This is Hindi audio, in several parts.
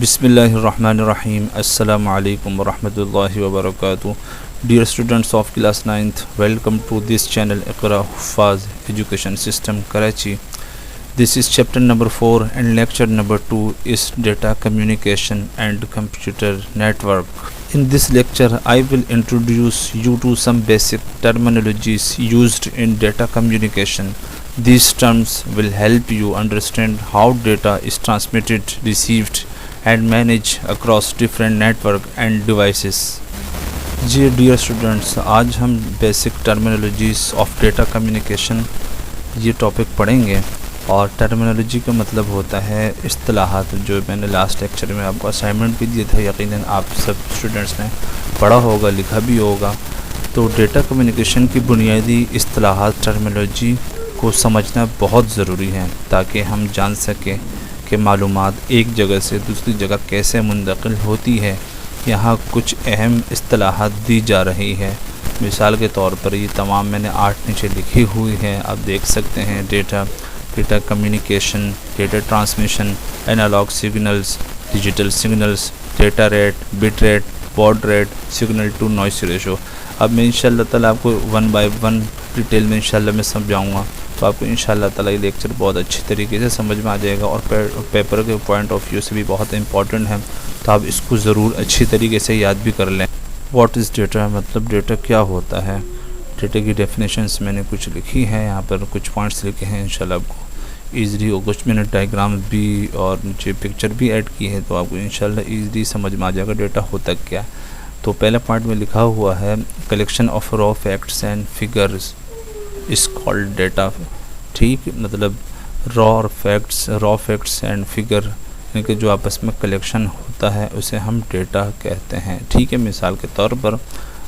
बिस्मिल्लाहिर्रहमानिर्रहीम अस्सलामु अलैकुम वरहमतुल्लाहि वबरकातुहू। Dear students of class 9th, welcome to this channel Iqra Huffaz Education System Karachi. This is chapter number 4 and lecture number 2 is data communication and computer network. In this lecture I will introduce you to some basic terminologies used in data communication. These terms will help you understand how data is transmitted, received and managed across different network and devices. जी डियर स्टूडेंट्स, आज हम basic terminologies of data communication ये टॉपिक पढ़ेंगे। और टर्मिनोलॉजी का मतलब होता है इस्तिलाहात, जो मैंने लास्ट लेक्चर में आपको असाइनमेंट भी दिया था, यकीनन आप सब स्टूडेंट्स ने पढ़ा होगा, लिखा भी होगा। तो डेटा कम्युनिकेशन की बुनियादी इस्तिलाहात टर्मिनोलॉजी को समझना बहुत ज़रूरी है ताकि हम जान सकें कि मालूमात एक जगह से दूसरी जगह कैसे मुंतकिल होती है। यहाँ कुछ अहम इस्तिलाहात दी जा रही है। मिसाल के तौर पर ये तमाम मैंने 8 नीचे लिखी हुई है, आप देख सकते हैं। Data communication, data transmission, analogue signals, digital signals, data rate, bit rate, baud rate, signal to noise ratio. अब मैं इंशाल्लाह ताला आपको 1 बाय 1 डिटेल में इंशाल्लाह मैं समझाऊँगा, तो आपको इंशाल्लाह ताला ये लेक्चर बहुत अच्छी तरीके से समझ में आ जाएगा और पेपर के पॉइंट ऑफ व्यू से भी बहुत इंपॉर्टेंट है, तो आप इसको ज़रूर अच्छी तरीके से याद भी कर लें। व्हाट इज़ डेटा, मतलब डेटा क्या होता है। डेटा की डेफिनेशंस मैंने कुछ लिखी है, यहाँ पर कुछ पॉइंट्स लिखे हैं, इंशाल्लाह आपको ईज़िली, और कुछ मैंने डायग्राम भी और नीचे पिक्चर भी ऐड की है, तो आपको इंशाल्लाह ईज़िली समझ में आ जाएगा डेटा होता क्या है। तो पहला पॉइंट में लिखा हुआ है collection of raw facts and figures is called data. ठीक, मतलब रॉ फैक्ट्स एंड फिगर इनके जो आपस में कलेक्शन होता है उसे हम डेटा कहते हैं। ठीक है, मिसाल के तौर पर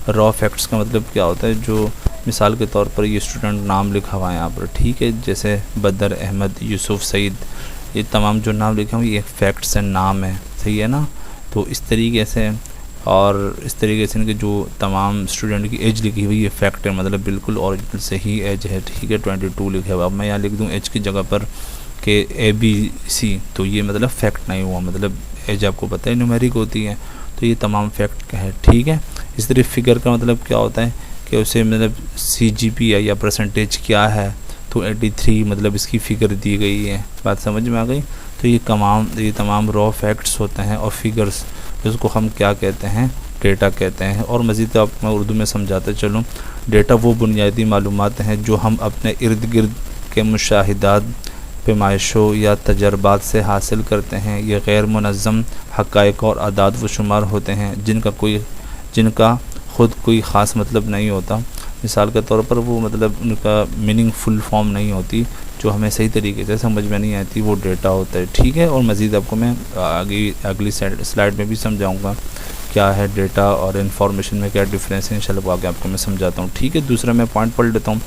रॉ फैक्ट्स का मतलब क्या होता है, जो मिसाल के तौर पर ये स्टूडेंट नाम लिखा हुआ है यहाँ पर, ठीक है, जैसे बदर, अहमद, यूसुफ, सईद, ये तमाम जो नाम लिखे हुए ये फैक्ट्स एंड नाम है, सही है ना। तो इस तरीके से, और इस तरीके से इनके जो तमाम स्टूडेंट की एज लिखी हुई है फैक्ट है, मतलब बिल्कुल ओरिजिनल से ही एज है, ठीक है, 22 लिखा हुआ। अब मैं यहाँ लिख दूँ एज की जगह पर कि ABC, तो ये मतलब फैक्ट नहीं हुआ, मतलब एज आपको पता है न्यूमेरिक होती है, तो ये तमाम फैक्ट का है। ठीक है, इस तरह फिगर का मतलब क्या होता है कि उसे मतलब CGPA या परसेंटेज क्या है, तो 83 मतलब इसकी फ़िगर दी गई है। बात समझ में आ गई। तो ये तमाम रॉ फैक्ट्स होते हैं और फिगर्स, इसको हम क्या कहते हैं, डेटा कहते हैं। और मज़ीद आप मैं उर्दू में समझाते चलूँ, डेटा वो बुनियादी मालूमात हैं जो हम अपने इर्द गिर्द के मुशाहिदात, पैमाइशों या तजर्बात से हासिल करते हैं। ये गैर मुनज़्ज़म हक़ाइक़ और अदाद व शुमार होते हैं जिनका ख़ुद कोई ख़ास मतलब नहीं होता। मिसाल के तौर पर वो मतलब उनका मीनिंगफुल फॉर्म नहीं होती, जो हमें सही तरीके से समझ में नहीं आती, वो डेटा होता है। ठीक है, और मज़ीद आपको मैं अगली स्लाइड में भी समझाऊंगा क्या है डेटा और इन्फॉर्मेशन में क्या डिफरेंस है, इंशाल्लाह आगे आपको मैं समझाता हूँ। ठीक है, दूसरा मैं पॉइंट पढ़ लेता हूँ।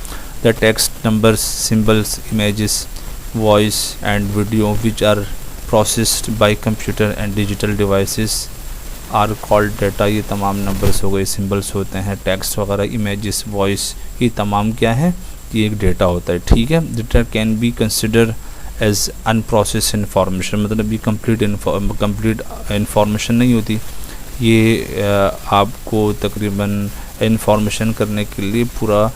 The text, numbers, symbols, images, voice and video which are processed by computer and digital devices are called data. ये तमाम नंबर्स हो गए, सिम्बल्स होते हैं, टेक्स्ट वगैरह, इमेजेस, वॉइस, ये तमाम क्या है, ये एक डेटा होता है। ठीक है, data can be consider as unprocessed information, मतलब ये कंप्लीट इन्फॉर्मेशन नहीं होती, ये आपको तकरीबन इन्फॉर्मेशन करने के लिए पूरा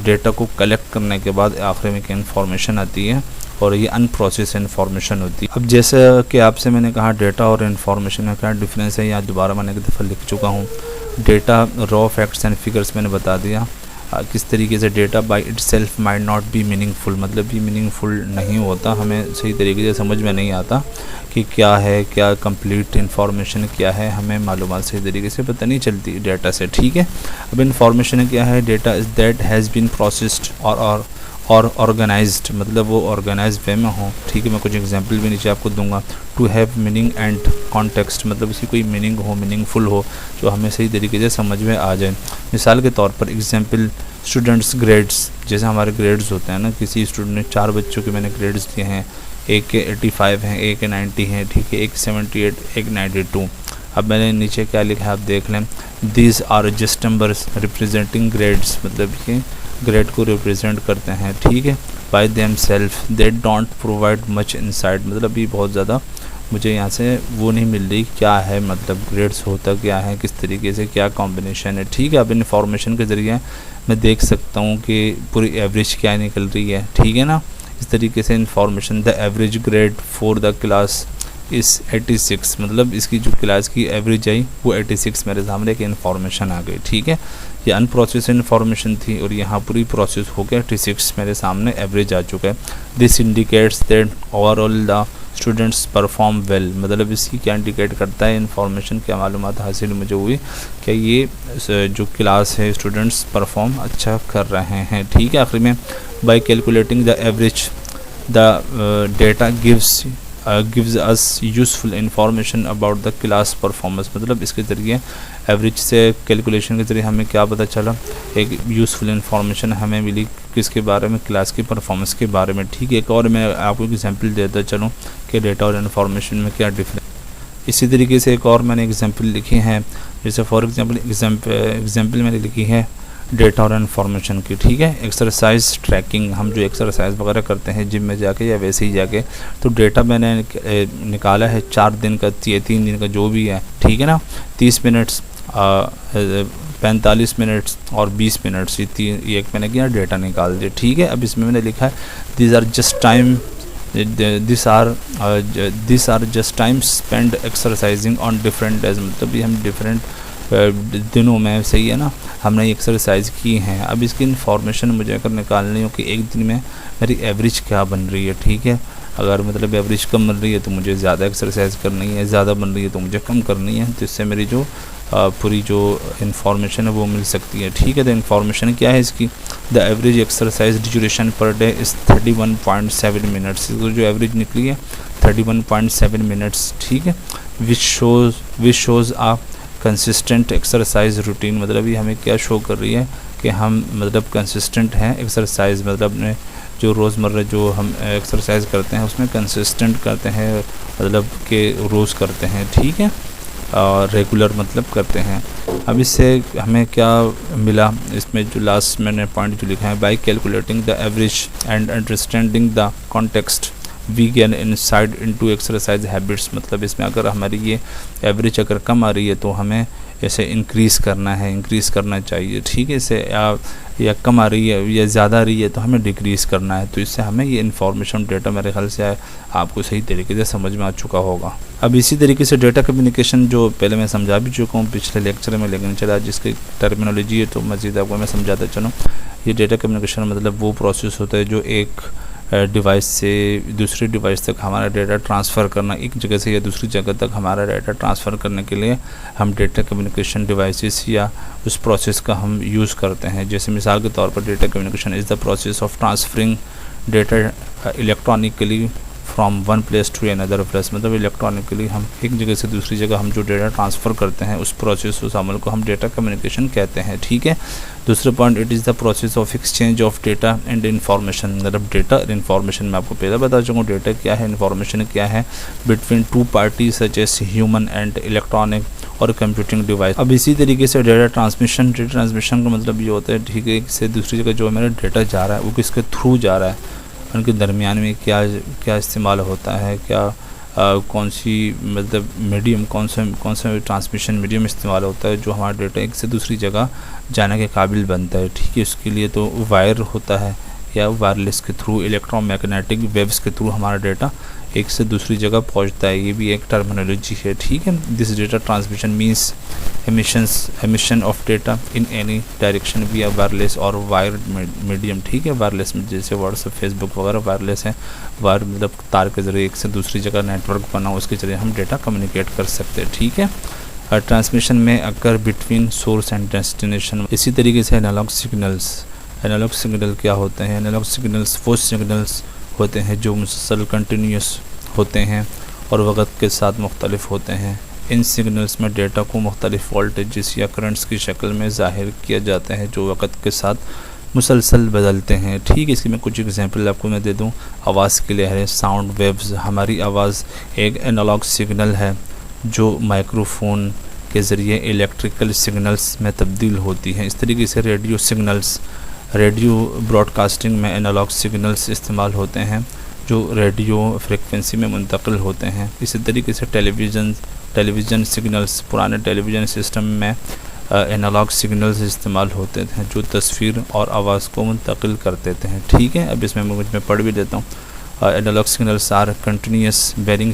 डेटा को कलेक्ट करने के बाद आखिर में क्या इन्फॉर्मेशन आती है, और ये अनप्रोसेस इन्फॉर्मेशन होती है। अब जैसे कि आपसे मैंने कहा डेटा और इन्फॉर्मेशन में क्या डिफरेंस है, या दोबारा मैंने एक दफ़ा लिख चुका हूँ। Data, raw facts and figures मैंने बता दिया किस तरीके से data by itself might not be meaningful, मतलब ये मीनिंगफुल नहीं होता, हमें सही तरीके से समझ में नहीं आता कि क्या है, क्या कंप्लीट इन्फॉर्मेशन क्या है, हमें मालूमात सही तरीके से पता नहीं चलती डेटा से। ठीक है, अब इन्फॉर्मेशन क्या है, data is that has been processed और ऑर्गेनाइज्ड, मतलब वो ऑर्गेनाइज वे में हो। ठीक है, मैं कुछ एग्जांपल भी नीचे आपको दूंगा। To have meaning and context, मतलब उसकी कोई मीनिंग हो, मीनिंगफुल हो, जो हमें सही तरीके से समझ में आ जाए। मिसाल के तौर पर एग्जांपल, स्टूडेंट्स ग्रेड्स, जैसे हमारे ग्रेड्स होते हैं ना, किसी स्टूडेंट ने 4 बच्चों के मैंने ग्रेड्स दिए हैं, एक के 85 हैं, एक के 90 हैं, ठीक है, एक 78, एक 92। अब मैंने नीचे क्या लिखा है आप देख लें, these are just numbers representing grades, मतलब कि ग्रेड को रिप्रेजेंट करते हैं, ठीक है, by them self, they don't provide much insight, मतलब ये बहुत ज़्यादा मुझे यहाँ से वो नहीं मिल रही क्या है, मतलब ग्रेड्स होता क्या है, किस तरीके से क्या कॉम्बिनेशन है। ठीक है, अब इन्फॉर्मेशन के ज़रिए मैं देख सकता हूँ कि पूरी एवरेज क्या निकल रही है। ठीक है ना, इस तरीके से information the average grade for the class इस 86, मतलब इसकी जो क्लास की एवरेज आई वो 86 मेरे सामने एक इन्फॉर्मेशन आ गई। ठीक है, ये अनप्रोसेस इन्फॉर्मेशन थी और यहाँ पूरी प्रोसेस हो गया 86 मेरे सामने एवरेज आ चुका है। This indicates that overall the students perform well, मतलब इसकी क्या इंडिकेट करता है, इन्फॉर्मेशन क्या मालूमात हासिल मुझे हुई कि ये जो क्लास है स्टूडेंट्स परफॉर्म अच्छा कर रहे हैं। ठीक है, आखिर में bye calculating the average the data gives us useful information about the class performance, मतलब इसके ज़रिए एवरेज से कैलकुलेशन के ज़रिए हमें क्या पता चला, एक यूज़फुल इंफॉर्मेशन हमें मिली किसके बारे में, क्लास की परफॉर्मेंस के बारे में। ठीक है, एक और मैं आपको एग्जांपल देता चलूँ कि डेटा और इन्फॉर्मेशन में क्या डिफरेंस। इसी तरीके से एक और मैंने एग्जांपल लिखी है, जैसे फॉर एग्जांपल मैंने लिखी है डेटा और इन्फॉर्मेशन की। ठीक है, एक्सरसाइज ट्रैकिंग, हम जो एक्सरसाइज वगैरह करते हैं जिम में जाके या वैसे ही जाके, तो डेटा मैंने निकाला है 4 दिन का या 3 दिन का जो भी है। ठीक है ना, 30 मिनट्स 45 मिनट्स और 20 मिनट्स, ये एक मैंने किया डेटा निकाल दिया। ठीक है, अब इसमें मैंने लिखा है this are just time spend exercising on different days, मतलब ये हम डिफरेंट दिनों में, सही है ना, हमने एक्सरसाइज की हैं। अब इसकी इन्फॉर्मेशन मुझे अगर निकालनी हो कि एक दिन में मेरी एवरेज क्या बन रही है। ठीक है, अगर मतलब एवरेज कम बन रही है तो मुझे ज़्यादा एक्सरसाइज करनी है, ज़्यादा बन रही है तो मुझे कम करनी है, तो इससे मेरी जो पूरी जो इन्फॉर्मेशन है वो मिल सकती है। ठीक है, तो इन्फॉर्मेशन क्या है इसकी, the average exercise duration per day is 31.7 minutes, जो एवरेज निकली है 31.7 मिनट्स। ठीक है, which shows a consistent exercise routine, मतलब ये हमें क्या शो कर रही है कि हम मतलब कंसिस्टेंट हैं एक्सरसाइज, मतलब अपने जो रोज़मर्रा जो हम एक्सरसाइज करते हैं उसमें कंसिस्टेंट करते हैं, मतलब कि रोज़ करते हैं। ठीक है, और रेगुलर मतलब करते हैं। अब इससे हमें क्या मिला, इसमें जो लास्ट मैंने पॉइंट जो लिखा है, by calculating the average and understanding the context we gain inside into exercise habits, मतलब इसमें अगर हमारी ये एवरेज अगर कम आ रही है तो हमें इसे इंक्रीज़ करना चाहिए। ठीक है, इसे या कम आ रही है या ज़्यादा आ रही है तो हमें डिक्रीज़ करना है, तो इससे हमें ये इन्फॉर्मेशन डेटा मेरे ख्याल से आपको सही तरीके से समझ में आ चुका होगा। अब इसी तरीके से डेटा कम्युनिकेशन जो पहले मैं समझा भी चुका हूँ पिछले लेक्चर में, लेकिन चला जिसकी टर्मिनोलॉजी है तो मज़ीद आपको मैं समझाता चलूँ। ये डेटा कम्युनिकेशन मतलब वो प्रोसेस होता है जो एक डिवाइस से दूसरी डिवाइस तक हमारा डेटा ट्रांसफ़र करना, एक जगह से या दूसरी जगह तक हमारा डेटा ट्रांसफ़र करने के लिए हम डेटा कम्युनिकेशन डिवाइसेस या उस प्रोसेस का हम यूज़ करते हैं। जैसे मिसाल के तौर पर data communication is the process of transferring data electronically from one place to another place, मतलब इलेक्ट्रॉनिकली हम एक जगह से दूसरी जगह हम जो डेटा ट्रांसफ़र करते हैं उस प्रोसेस, उस अमल को हम डेटा कम्युनिकेशन कहते हैं। ठीक है, दूसरा point, it is the process of exchange of data and information, मतलब डेटा और इन्फॉर्मेशन मैं आपको पहले बता चुका हूँ डेटा क्या है, इन्फॉर्मेशन क्या है, between two parties such as human and electronic और कंप्यूटिंग डिवाइस। अब इसी तरीके से डेटा ट्रांसमिशन का मतलब ये होता है, ठीक है, एक से दूसरी जगह जो मेरा डेटा जा रहा है वो किसके थ्रू जा रहा है, उनके दरमियान में क्या इस्तेमाल होता है, क्या कौन सी मतलब मीडियम, कौन सा ट्रांसमिशन मीडियम इस्तेमाल होता है जो हमारा डेटा एक से दूसरी जगह जाने के काबिल बनता है। ठीक है, उसके लिए तो वायर होता है या वायरलेस के थ्रू, इलेक्ट्रोमैग्नेटिक वेव्स के थ्रू हमारा डेटा एक से दूसरी जगह पहुंचता है, ये भी एक टर्मिनोलॉजी है। ठीक है, this data transmission means emission of data in any direction विया वायरलेस और वायर्ड मीडियम। ठीक है, वायरलेस में जैसे व्हाट्सएप, फेसबुक वगैरह वायरलेस है, वायर मतलब तार के ज़रिए एक से दूसरी जगह नेटवर्क बना उसके ज़रिए हम डेटा कम्युनिकेट कर सकते हैं। ठीक है, ट्रांसमिशन में occur between source and destination. इसी तरीके से एनालॉग सिग्नल क्या होते हैं, एनालॉग सिग्नल्स वो सिग्नल्स होते हैं जो मुसलसल कंटिन्यूस होते हैं और वक्त के साथ मुख्तलिफ होते हैं। इन सिग्नल्स में डेटा को मुख्तलिफ वोल्टेजेस या करंट्स की शक्ल में ज़ाहिर किया जाता है जो वक्त के साथ मुसलसल बदलते हैं। ठीक है, इसकी मैं कुछ एग्जांपल आपको मैं दे दूं। आवाज़ के लिए है साउंड वेव्स, हमारी आवाज़ एक एनालॉग सिग्नल है जो माइक्रोफोन के ज़रिए इलेक्ट्रिकल सिग्नल्स में तब्दील होती है। इस तरीके से रेडियो ब्रॉडकास्टिंग में एनालॉग सिग्नल्स इस्तेमाल होते हैं जो रेडियो फ्रिक्वेंसी में मुंतकिल होते हैं। इसी तरीके से टेलीविज़न सिग्नल्स, पुराने टेलीविज़न सिस्टम में एनालॉग सिग्नल्स इस्तेमाल होते थे जो तस्वीर और आवाज़ को मुंतकिल करते थे। ठीक है, अब इसमें मैं पढ़ भी देता हूँ। Analogue signals are continuous varying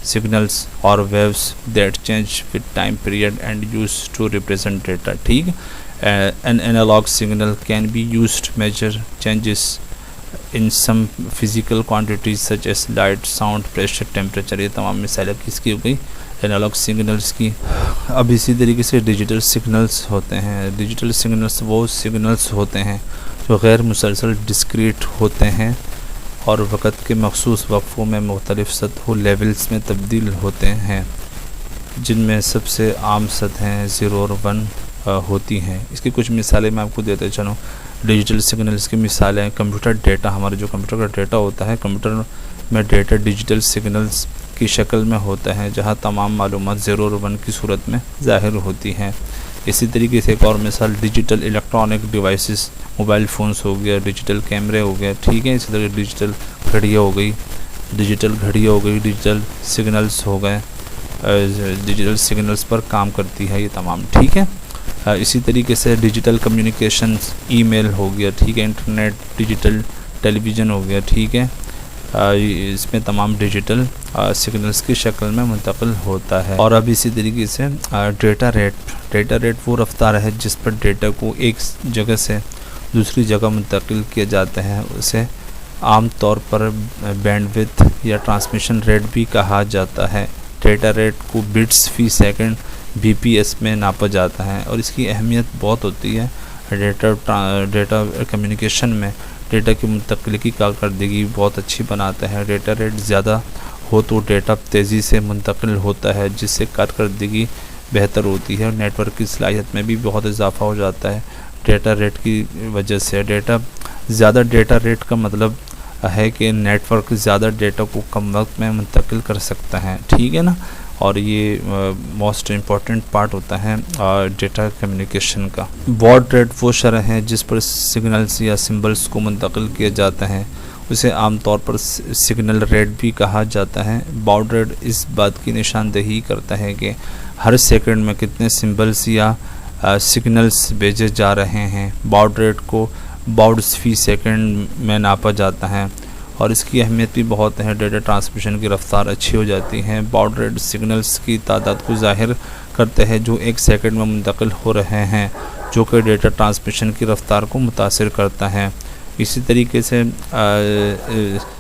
signals or waves that change with time period and used to represent data। ठीक, an analog signal can be used to measure changes in some physical quantities such as light, sound, pressure, temperature। ये तमाम मिसालें किसकी हो गई, एनालॉग सिग्नल्स की। अब इसी तरीके से डिजिटल सिग्नल्स होते हैं। डिजिटल सिग्नल्स वो सिग्नल्स होते हैं जो गैर मुसलसल डिस्क्रीट होते हैं और वक़्त के मखसूस वक्फ़ों में मुख्तलिफ़ सतहों लेवल्स में तब्दील होते हैं, जिनमें सबसे आम सतहें 0 और 1 होती हैं। इसकी कुछ मिसालें मैं आपको देते चलूँ। डिजिटल सिग्नल्स की मिसालें, कंप्यूटर डेटा, हमारा जो कंप्यूटर का डेटा होता है, कंप्यूटर में डेटा डिजिटल सिग्नल्स की शक्ल में होता है, जहाँ तमाम मालूमात 0 और 1 की सूरत में ज़ाहिर होती हैं। इसी तरीके से एक और मिसाल digital electronic devices, mobile phones हो गया, डिजिटल कैमरे हो गए। ठीक है, इसी तरह डिजिटल घड़ियाँ हो गई, डिजिटल सिग्नल्स हो गए, डिजिटल सिग्नल्स पर काम करती है ये तमाम। ठीक है, इसी तरीके से डिजिटल कम्युनिकेशंस, ईमेल हो गया, ठीक है, इंटरनेट, डिजिटल टेलीविज़न हो गया। ठीक है, इसमें तमाम डिजिटल सिग्नल्स की शक्ल में मुंतकिल होता है। और अब इसी तरीके से डेटा रेट वो रफ्तार है जिस पर डेटा को एक जगह से दूसरी जगह मुंतकिल किया जाता है। उसे आम तौर पर बैंडविड्थ या ट्रांसमिशन रेट भी कहा जाता है। डेटा रेट को बिट्स फी सेकंड BPS में नापा जाता है और इसकी अहमियत बहुत होती है। डेटा कम्युनिकेशन में डेटा की मुंतकिली की कारकर्दगी बहुत अच्छी बनाता है। डेटा रेट ज़्यादा हो तो डेटा तेज़ी से मुंतकिल होता है, जिससे कारकर्दगी बेहतर होती है और नेटवर्क की सलाहियत में भी बहुत इजाफा हो जाता है डेटा रेट की वजह से। ज़्यादा डेटा रेट का मतलब है कि नेटवर्क ज़्यादा डेटा को कम वक्त में मुंतकिल कर सकता है। ठीक है ना, और ये मोस्ट इम्पॉर्टेंट पार्ट होता है डेटा कम्युनिकेशन का। बॉड रेट वो शरह है जिस पर सिग्नल्स या सिंबल्स को मुंतकिल किया जाता है, उसे आमतौर पर सिग्नल रेट भी कहा जाता है। बॉड रेट इस बात की निशानदेही करता है कि हर सेकंड में कितने सिंबल्स या सिग्नल्स भेजे जा रहे हैं। बॉड रेट को बाउड्स फी सेकंड में नापा जाता है और इसकी अहमियत भी बहुत है। डेटा ट्रांसमिशन की रफ्तार अच्छी हो जाती है। बाउड रेट सिग्नल्स की तादाद को ज़ाहिर करते हैं जो एक सेकंड में मुंतकिल हो रहे हैं, जो कि डेटा ट्रांसमिशन की रफ्तार को मुतासिर करता है। इसी तरीके से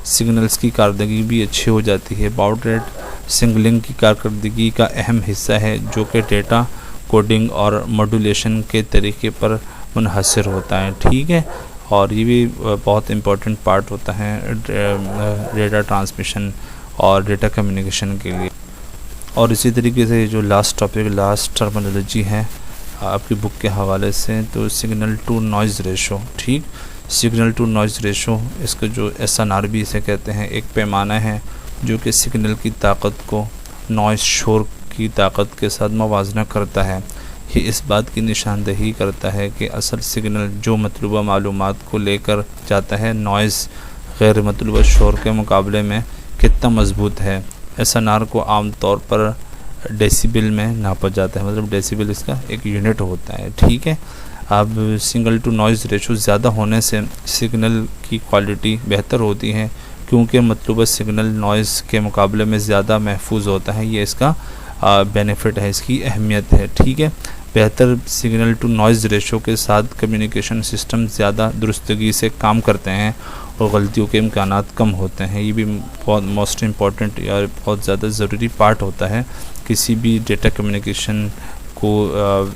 सिग्नल्स की कारकर्दगी भी अच्छी हो जाती है। बाउड रेट सिग्नलिंग की कारकर्दगी का अहम हिस्सा है, जो कि डेटा कोडिंग और मॉड्यूलेशन के तरीके पर मुनहसर होता है। ठीक है, और ये भी बहुत इम्पोर्टेंट पार्ट होता है डेटा ट्रांसमिशन और डेटा कम्युनिकेशन के लिए। और इसी तरीके से जो लास्ट टर्मिनोलॉजी है आपकी बुक के हवाले से, तो सिग्नल टू नॉइज़ रेशो। ठीक, सिग्नल टू नॉइज़ रेशो, इसका जो SNR भी इसे कहते हैं, एक पैमाना है जो कि सिग्नल की ताकत को नॉइज़ शोर की ताकत के साथ मुवाजना करता है। ये इस बात की निशानदेही करता है कि असल सिग्नल जो मतलूबा मालूमात को लेकर जाता है, नॉइज़ गैर मतलूबा शोर के मुकाबले में कितना मजबूत है। SNR को आम तौर पर डेसिबल में नापा जाता है, मतलब डेसिबल इसका एक यूनिट होता है। ठीक है, अब सिग्नल टू नॉइज़ रेशो ज़्यादा होने से सिग्नल की क्वालिटी बेहतर होती है, क्योंकि मतलूबा सिग्नल नॉइज़ के मुकाबले में ज़्यादा महफूज होता है। ये इसका बेनिफिट है, इसकी अहमियत है। ठीक है, बेहतर सिग्नल टू नॉइज़ रेशो के साथ कम्युनिकेशन सिस्टम ज़्यादा दुरुस्तगी से काम करते हैं और गलतियों के इम्कानात कम होते हैं। ये भी बहुत मोस्ट इम्पॉर्टेंट या बहुत ज़्यादा ज़रूरी पार्ट होता है किसी भी डेटा कम्युनिकेशन को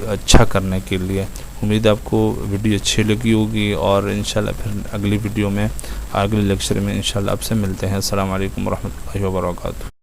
अच्छा करने के लिए। उम्मीद है आपको वीडियो अच्छी लगी होगी और इंशाल्लाह फिर अगली वीडियो में, अगले लेक्चर में इंशाल्लाह आपसे मिलते हैं। अस्सलाम वालेकुम रहमतुल्लाहि व बरकातहू।